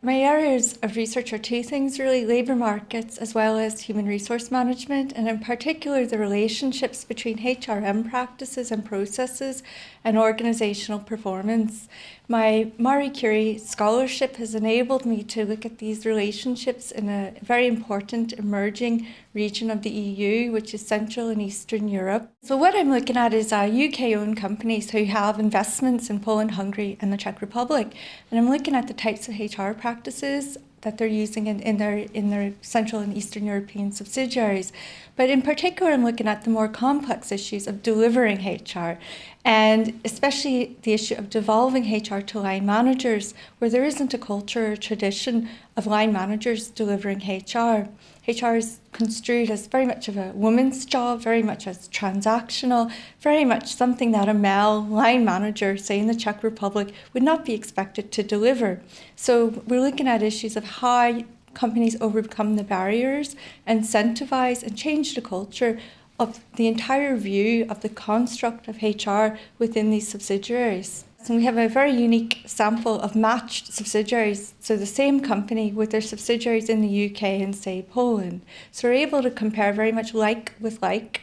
My areas of research are two things really, labour markets as well as human resource management, and in particular the relationships between HRM practices and processes and organisational performance. My Maura Curie scholarship has enabled me to look at these relationships in a very important emerging region of the EU, which is Central and Eastern Europe. So what I'm looking at is UK-owned companies who have investments in Poland, Hungary and the Czech Republic. And I'm looking at the types of HR practices that they're using in their Central and Eastern European subsidiaries. But in particular, I'm looking at the more complex issues of delivering HR, and especially the issue of devolving HR to line managers, where there isn't a culture or tradition of line managers delivering HR. HR is construed as very much of a woman's job, very much as transactional, very much something that a male line manager, say in the Czech Republic, would not be expected to deliver. So we're looking at issues of how companies overcome the barriers, incentivize and change the culture of the entire view of the construct of HR within these subsidiaries. So we have a very unique sample of matched subsidiaries, so the same company with their subsidiaries in the UK and, say, Poland. So we're able to compare very much like with like,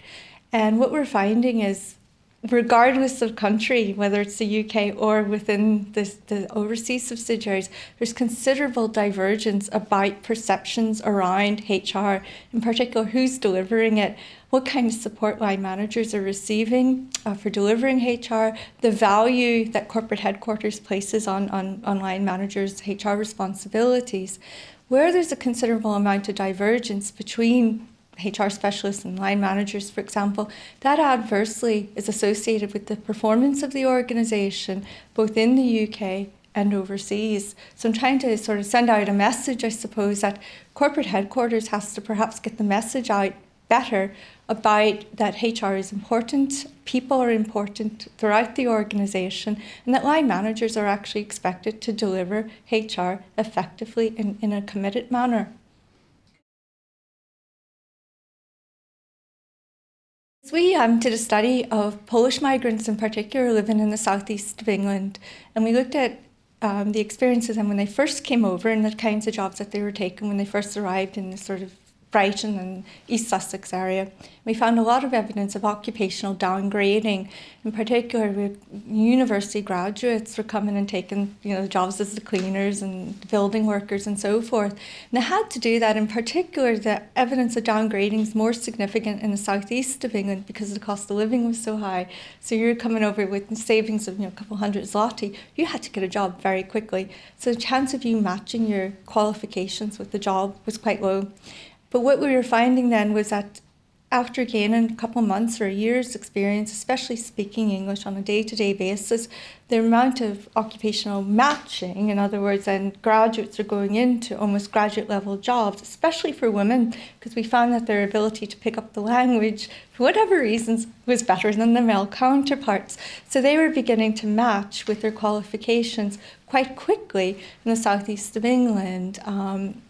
and what we're finding is, regardless of country, whether it's the UK or within the overseas subsidiaries, there's considerable divergence about perceptions around HR, in particular who's delivering it, what kind of support line managers are receiving for delivering HR, the value that corporate headquarters places on line managers' HR responsibilities. Where there's a considerable amount of divergence between HR specialists and line managers, for example, that adversely is associated with the performance of the organisation, both in the UK and overseas. So I'm trying to sort of send out a message, I suppose, that corporate headquarters has to perhaps get the message out better about that HR is important, people are important throughout the organisation, and that line managers are actually expected to deliver HR effectively in a committed manner. We did a study of Polish migrants in particular living in the southeast of England, and we looked at the experiences and when they first came over and the kinds of jobs that they were taking when they first arrived in the sort of Brighton and East Sussex area. We found a lot of evidence of occupational downgrading. In particular, with university graduates were coming and taking jobs as the cleaners and building workers and so forth. And they had to do that. In particular, the evidence of downgrading is more significant in the southeast of England because the cost of living was so high. So you're coming over with savings of a couple hundred zloty. You had to get a job very quickly. So the chance of you matching your qualifications with the job was quite low. But what we were finding then was that after gaining a couple of months or a year's experience, especially speaking English on a day-to-day basis, the amount of occupational matching, in other words, then graduates are going into almost graduate level jobs, especially for women, because we found that their ability to pick up the language, for whatever reasons, was better than the male counterparts. So they were beginning to match with their qualifications quite quickly in the southeast of England.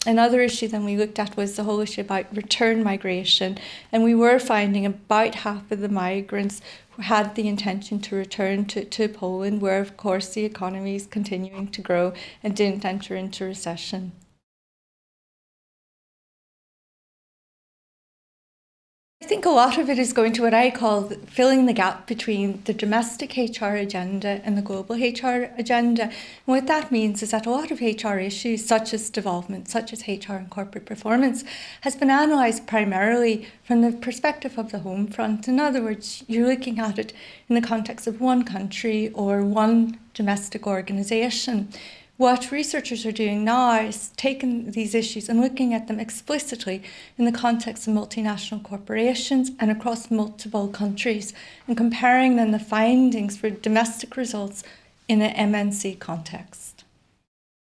Another issue then we looked at was the whole issue about return migration, and we were finding about half of the migrants had the intention to return to Poland, where of course the economy is continuing to grow and didn't enter into recession. I think a lot of it is going to what I call filling the gap between the domestic HR agenda and the global HR agenda. And what that means is that a lot of HR issues, such as development, such as HR and corporate performance, has been analysed primarily from the perspective of the home front. In other words, you're looking at it in the context of one country or one domestic organisation. What researchers are doing now is taking these issues and looking at them explicitly in the context of multinational corporations and across multiple countries, and comparing then the findings for domestic results in an MNC context.